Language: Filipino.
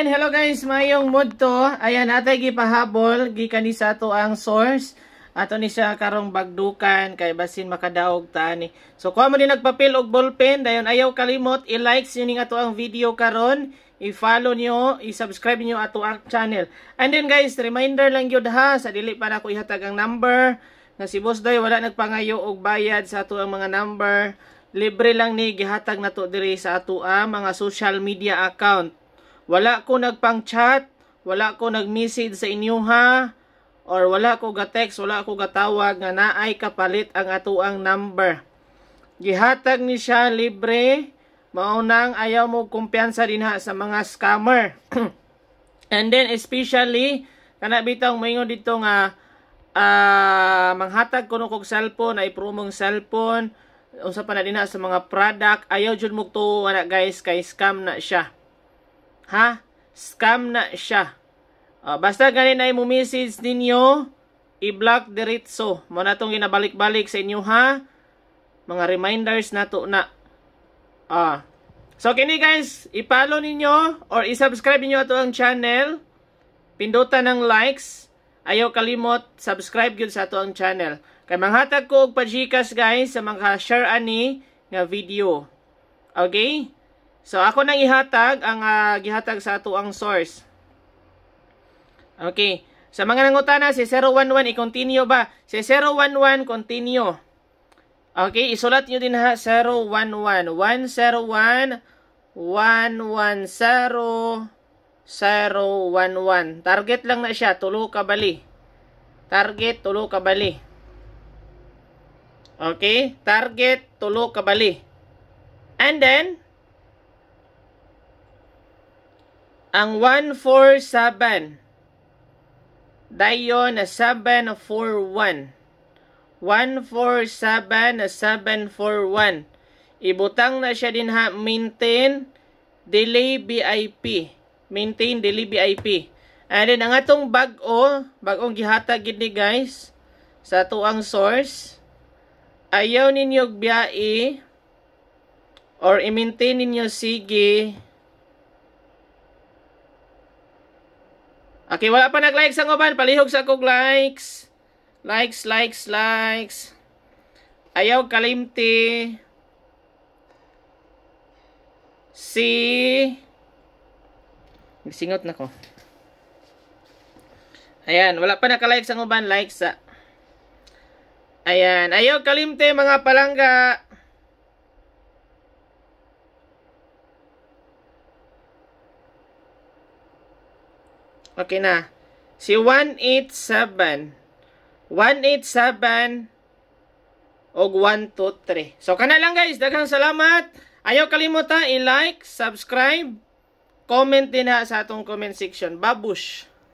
Hello guys, mayong mood to. Ayan, atay gipahabol gikan ni sa ato ang source. Ato ni siya karong bagdukan kay basin makadaog ta ni. So kuha mo din nagpapel og ballpen, dayon ayaw kalimot i-like niyo ato ang video karon, i-follow niyo, i-subscribe niyo ato ang channel. And then guys, reminder lang gyud ha, sa dili pa nako ihatag ang number nga si Boss Doy wala nagpangayo og bayad sa ato ang mga number. Libre lang ni gihatag nato diri sa ato ang mga social media account. Wala ko nagpang-chat, wala ko nag-message sa inyo ha, or wala ko ga-text, wala ko gatawag nga naay kapalit ang atuang number. Gihatag ni siya libre, maunang ayaw mo kumpiyansa din ha sa mga scammer. And then especially, kana bitang moingon dito nga manghatag kuno kog cellphone, ay promong cellphone, unsa pa na din ha sa mga product, ayaw jud mo to ana guys, kay scam na siya. Ha? Scam na siya. Basta ganin na mo message ninyo, i-block diretso. Mo na itong ginabalik-balik sa inyo ha. Mga reminders na to na. So kini guys, i-follow ninyo or i-subscribe ninyo ato ang channel. Pindutan ng likes. Ayaw kalimot, subscribe yun sa ato ang channel. Kay manghatag ko og pa-Gcash guys sa mga share ani nga video. Okay? So, ako nang ihatag ang gihatag sa ato ang source. Okay. Sa mga nangutana, si 011, i-continue ba? Si 011, continue. Okay, isulat nyo din ha, 011. 101, 110, 011. Target lang na siya, tulo ka bali. Target, tulo ka bali. Okay, target, tulo ka bali. And then, ang 147 dayon na 741. 147 na 741. Ibutang na siya din ha, maintain delay VIP. Maintain delay VIP. And then ang atong bagong gihatag gid ni guys sa ato ang source. Ayaw ninyo biyae or i-maintain ninyo sige. Okay, wala pa nag-like sa ngoban. Palihog sa kog likes. Likes. Ayaw kalimti. Singot na ko. Ayan, wala pa naka-like sa ngoban. Likes sa. Ayan, ayaw kalimti mga palangga. Okay na. Si 187. 187 og 123. So kana lang guys, daghang salamat. Ayaw kalimutan i-like, subscribe, comment din ha sa atong comment section. Babush.